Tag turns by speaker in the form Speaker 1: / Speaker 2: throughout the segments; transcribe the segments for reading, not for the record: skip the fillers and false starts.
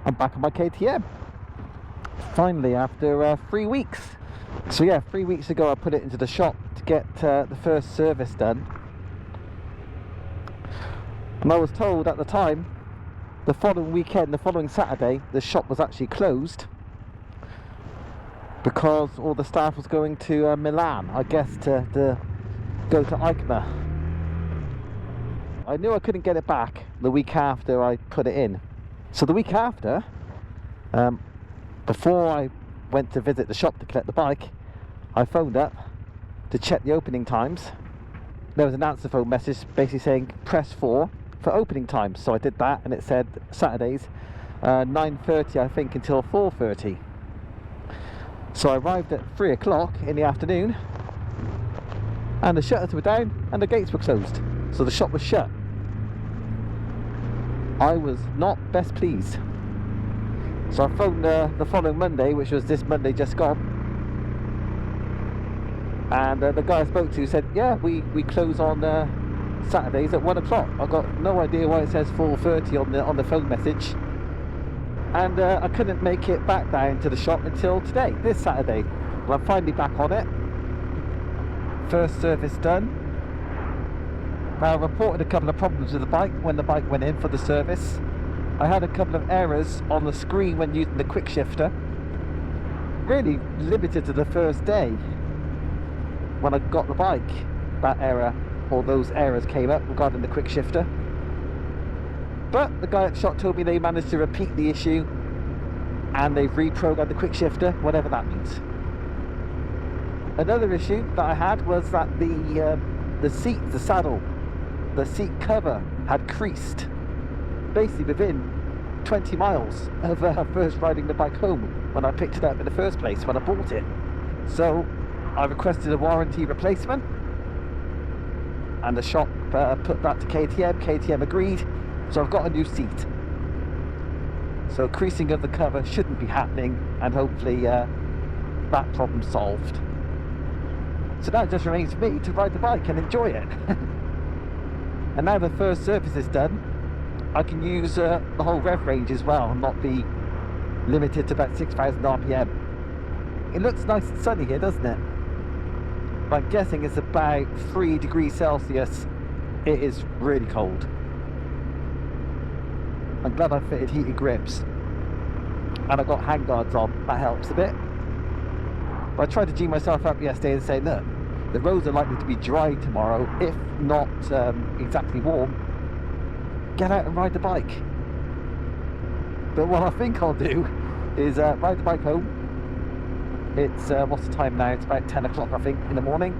Speaker 1: I'm back on my KTM. Finally, after 3 weeks. So yeah, 3 weeks ago I put it into the shop to get the first service done. And I was told at the time, the following weekend, the following Saturday, the shop was actually closed because all the staff was going to Milan, I guess, to go to EICMA. I knew I couldn't get it back the week after I put it in. So the week after, before I went to visit the shop to collect the bike, I phoned up to check the opening times. There was an answer phone message basically saying press 4 for opening times. So I did that, and it said Saturdays 9:30 I think until 4:30. So I arrived at 3 o'clock in the afternoon, and the shutters were down and the gates were closed, so the shop was shut. I was not best pleased. So I phoned the following Monday, which was this Monday just gone, and the guy I spoke to said, yeah, we close on Saturdays at 1 o'clock. I got no idea why it says 4:30 on the phone message, and I couldn't make it back down to the shop until today, this Saturday. Well, I'm finally back on it. First service done. Now, I reported a couple of problems with the bike when the bike went in for the service. I had a couple of errors on the screen when using the Quickshifter. Really limited to the first day. When I got the bike, that error, or those errors came up regarding the Quickshifter. But the guy at the shop told me they managed to repeat the issue and they've reprogrammed the Quickshifter, whatever that means. Another issue that I had was that the seat, the saddle, the seat cover had creased basically within 20 miles of first riding the bike home when I picked it up in the first place, when I bought it. So I requested a warranty replacement, and the shop put that to KTM. KTM agreed, so I've got a new seat. So creasing of the cover shouldn't be happening, and hopefully that problem's solved. So now it just remains for me to ride the bike and enjoy it. And now the first service is done, I can use the whole rev range as well and not be limited to about 6,000 RPM. It looks nice and sunny here, doesn't it? But I'm guessing it's about 3 degrees Celsius. It is really cold. I'm glad I fitted heated grips. And I got handguards on, that helps a bit. But I tried to G myself up yesterday and say, look, the roads are likely to be dry tomorrow, if not exactly warm. Get out and ride the bike. But what I think I'll do is ride the bike home. It's, what's the time now? It's about 10 o'clock, I think, in the morning.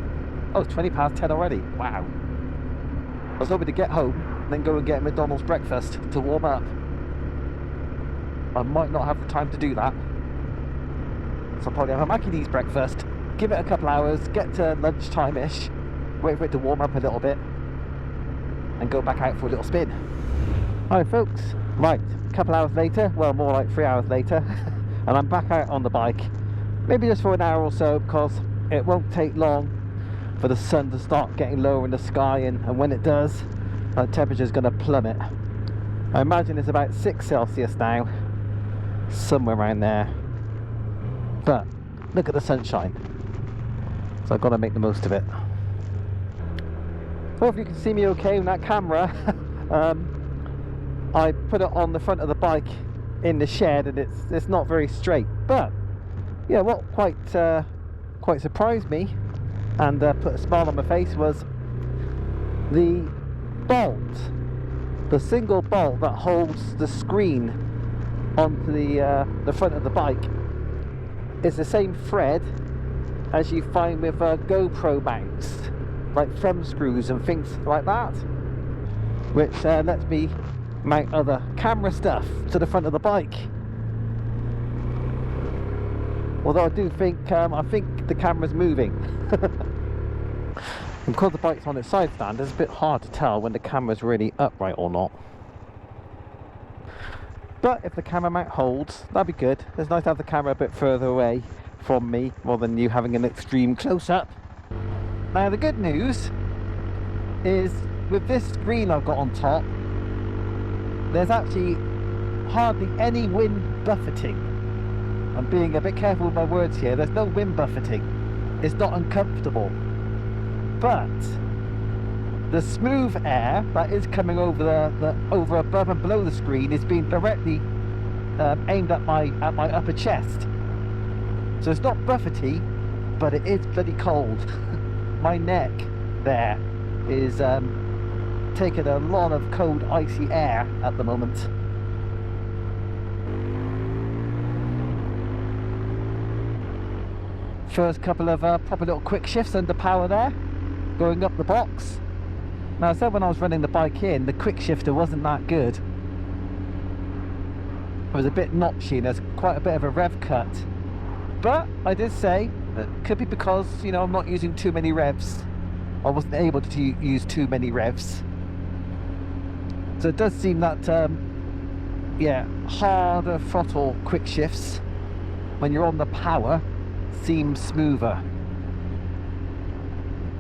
Speaker 1: Oh, it's 20 past 10 already. Wow. I was hoping to get home and then go and get McDonald's breakfast to warm up. I might not have the time to do that. So I'll probably have a Mackie D's breakfast, give it a couple hours, get to lunchtime-ish, wait for it to warm up a little bit, and go back out for a little spin. Alright folks, right, a couple hours later, well more like 3 hours later, and I'm back out on the bike, maybe just for an hour or so, because it won't take long for the sun to start getting lower in the sky, and when it does, the temperature's going to plummet. I imagine it's about 6 Celsius now, somewhere around there. But look at the sunshine, so I've got to make the most of it. Hopefully you can see me okay with that camera. I put it on the front of the bike in the shed, and it's not very straight. But yeah, what quite surprised me and put a smile on my face was the bolt, the single bolt that holds the screen onto the front of the bike. It's the same thread as you find with GoPro mounts, like thumb screws and things like that, which lets me mount other camera stuff to the front of the bike. Although I do think, I think the camera's moving. And because the bike's on its side stand, it's a bit hard to tell when the camera's really upright or not. But if the camera mount holds, that'd be good. It's nice to have the camera a bit further away from me, rather than you having an extreme close-up. Now the good news is, with this screen I've got on top, there's actually hardly any wind buffeting. I'm being a bit careful with my words here. There's no wind buffeting. It's not uncomfortable. But the smooth air that is coming over the over above and below the screen is being directly aimed at my upper chest. So it's not buffety, but it is bloody cold. My neck there is taking a lot of cold, icy air at the moment. First couple of proper little quick shifts under power there, going up the box. Now I said when I was running the bike in, the quick shifter wasn't that good. It was a bit notchy and there's quite a bit of a rev cut. But I did say it could be because, you know, I'm not using too many revs. I wasn't able to use too many revs. So it does seem that, yeah, harder throttle quick shifts when you're on the power seem smoother.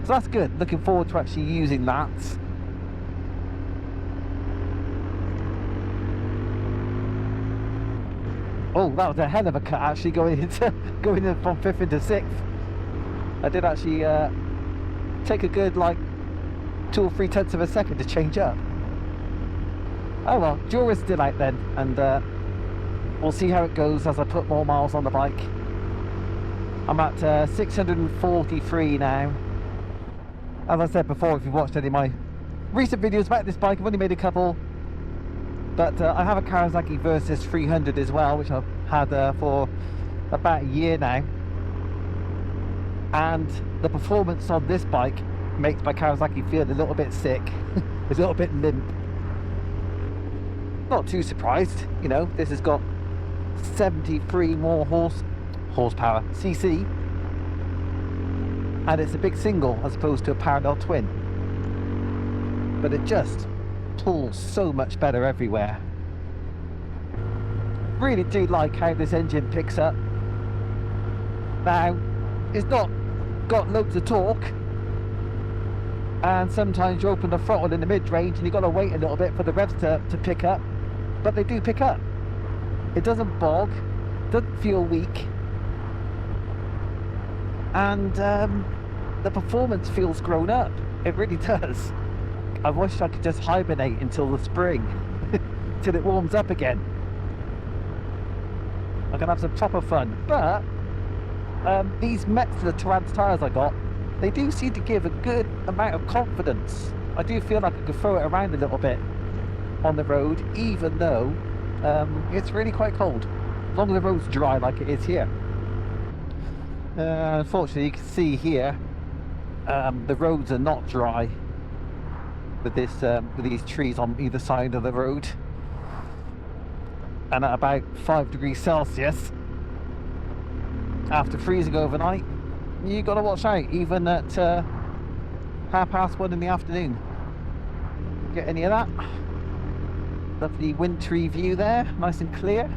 Speaker 1: So that's good. Looking forward to actually using that. Oh, that was a hell of a cut actually, going in from 5th into 6th. I did actually take a good like 2 or 3 tenths of a second to change up. Oh well, jury's still out then, and we'll see how it goes as I put more miles on the bike. I'm at 643 now. As I said before, if you've watched any of my recent videos about this bike, I've only made a couple. But I have a Kawasaki Versys 300 as well, which I've had for about a year now. And the performance on this bike makes my Kawasaki feel a little bit sick. It's a little bit limp. Not too surprised, you know, this has got 73 more horsepower, cc. And it's a big single as opposed to a parallel twin. But it just pulls so much better everywhere. Really do like how this engine picks up. Now, it's not got loads of torque, and sometimes you open the throttle in the mid-range and you've got to wait a little bit for the revs to pick up, but they do pick up. It doesn't bog, doesn't feel weak, and the performance feels grown up. It really does. I wish I could just hibernate until the spring, till it warms up again. I can have some proper fun. But these Metzeler Terrance tyres I got, they do seem to give a good amount of confidence. I do feel like I could throw it around a little bit on the road, even though it's really quite cold, as long as the road's dry like it is here. Unfortunately, you can see here the roads are not dry with these trees on either side of the road, and at about 5 degrees Celsius after freezing overnight, you got to watch out even at 1:30 in the afternoon. Get any of that? Lovely wintry view there, nice and clear.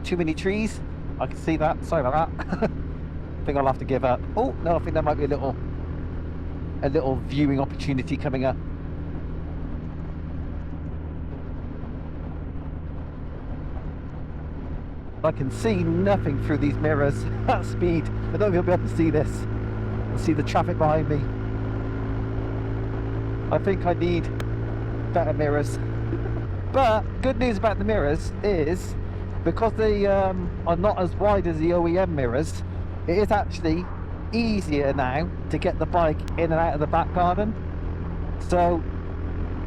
Speaker 1: Too many trees, I can see that, sorry about that. I think I'll have to give up. Oh no, I think there might be a little viewing opportunity coming up. I can see nothing through these mirrors at speed. I don't know if you'll be able to see this. I see the traffic behind me. I think I need better mirrors. But good news about the mirrors is, because they are not as wide as the OEM mirrors, it is actually easier now to get the bike in and out of the back garden. So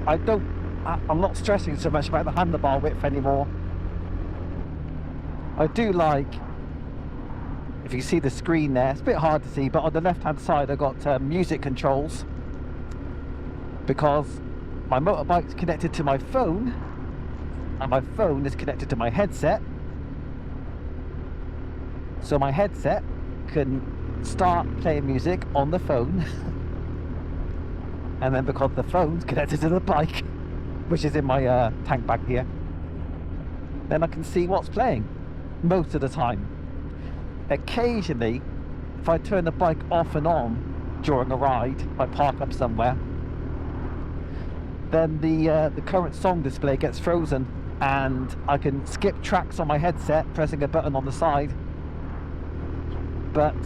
Speaker 1: I'm not stressing so much about the handlebar width anymore. I do like, if you see the screen there, it's a bit hard to see, but on the left hand side I've got music controls, because my motorbike's connected to my phone and my phone is connected to my headset, so my headset can start playing music on the phone and then because the phone's connected to the bike, which is in my tank bag here, then I can see what's playing most of the time. Occasionally, if I turn the bike off and on during a ride, if I park up somewhere, then the current song display gets frozen and I can skip tracks on my headset pressing a button on the side, but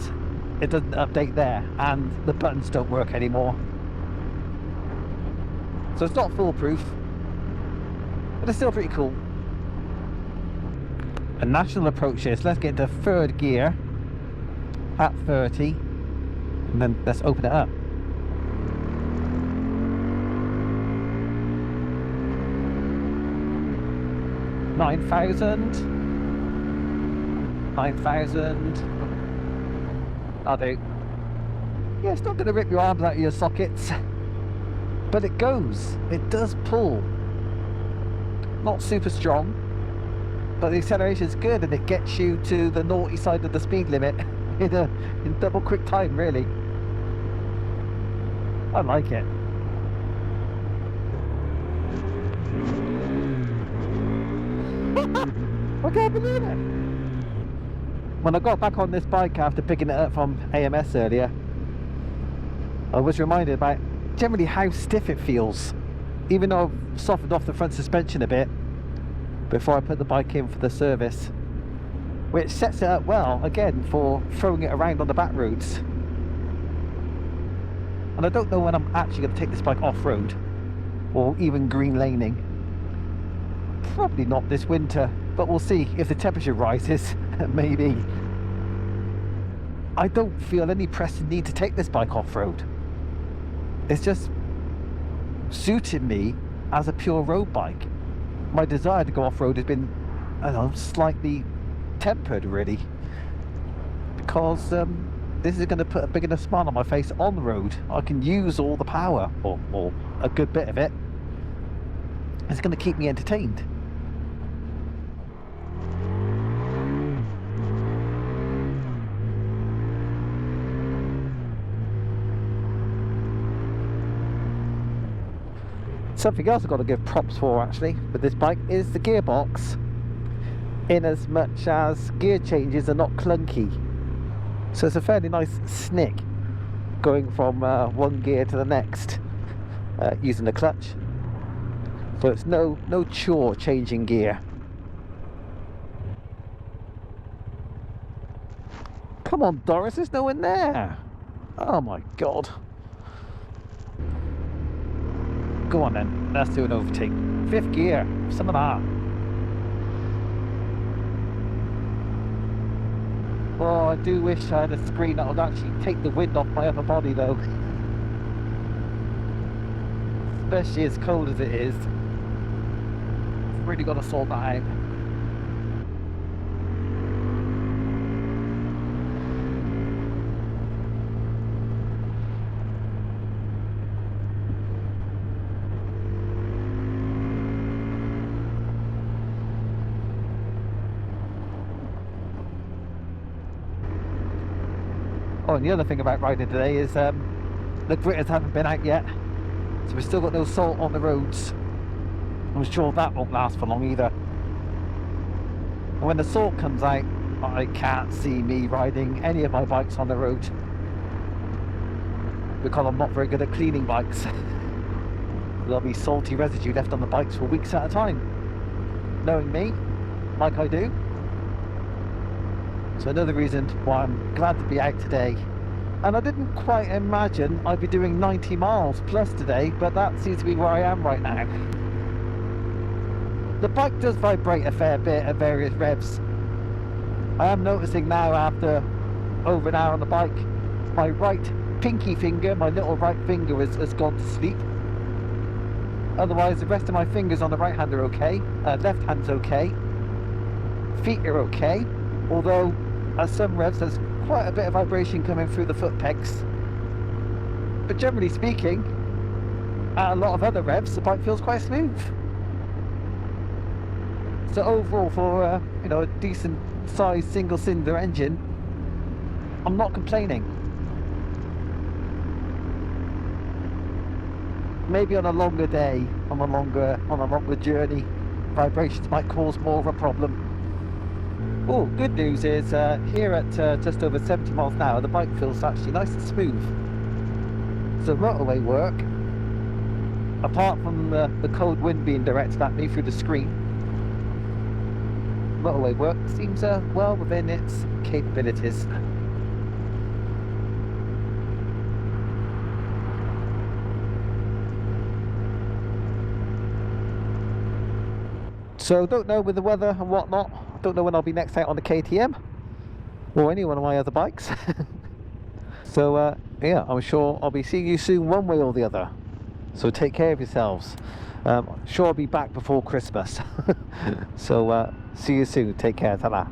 Speaker 1: it doesn't update there, and the buttons don't work anymore. So it's not foolproof, but it's still pretty cool. A national approach is, let's get into third gear at 30, and then let's open it up. Nine thousand. I'll do. Yeah, it's not going to rip your arms out of your sockets, but it goes. It does pull. Not super strong, but the acceleration is good, and it gets you to the naughty side of the speed limit in double quick time, really. I like it. I can't believe it. When I got back on this bike after picking it up from AMS earlier, I was reminded about generally how stiff it feels, even though I've softened off the front suspension a bit before I put the bike in for the service, which sets it up well again for throwing it around on the back roads. And I don't know when I'm actually going to take this bike off-road or even green laning. Probably not this winter, but we'll see. If the temperature rises, maybe. I don't feel any pressing need to take this bike off-road. It's just suited me as a pure road bike. My desire to go off-road has been, I don't know, slightly tempered, really, because this is going to put a big enough smile on my face on the road. I can use all the power, or a good bit of it. It's going to keep me entertained. Something else I've got to give props for, actually, with this bike is the gearbox, in as much as gear changes are not clunky. So it's a fairly nice snick going from one gear to the next using the clutch. So it's no chore changing gear. Come on, Doris, there's no one there. Oh my god. Go on then, let's do an overtake. Fifth gear, some of that. Oh, I do wish I had a screen that would actually take the wind off my upper body though. Especially as cold as it is. Really got to sort that out. Oh, and the other thing about riding today is the gritters haven't been out yet, so we've still got no salt on the roads. I'm sure that won't last for long either. And when the salt comes out, I can't see me riding any of my bikes on the road, because I'm not very good at cleaning bikes. There'll be salty residue left on the bikes for weeks at a time. Knowing me, like I do. So another reason why I'm glad to be out today. And I didn't quite imagine I'd be doing 90 miles plus today, but that seems to be where I am right now. The bike does vibrate a fair bit at various revs. I am noticing now, after over an hour on the bike, my right pinky finger, my little right finger has gone to sleep. Otherwise the rest of my fingers on the right hand are okay, left hand's okay, feet are okay, although at some revs there's quite a bit of vibration coming through the foot pegs. But generally speaking, at a lot of other revs the bike feels quite smooth. So overall, for you know, a decent sized single cylinder engine, I'm not complaining. Maybe on a longer day, on a longer journey, vibrations might cause more of a problem. Oh, good news is here at just over 70 miles an hour, the bike feels actually nice and smooth. So motorway work, apart from the cold wind being directed at me through the screen, motorway work seems well within its capabilities. So don't know with the weather and whatnot, don't know when I'll be next out on the KTM or any one of my other bikes. So yeah, I'm sure I'll be seeing you soon one way or the other. So take care of yourselves. Sure I'll be back before Christmas. So see you soon. Take care. Ta-ra.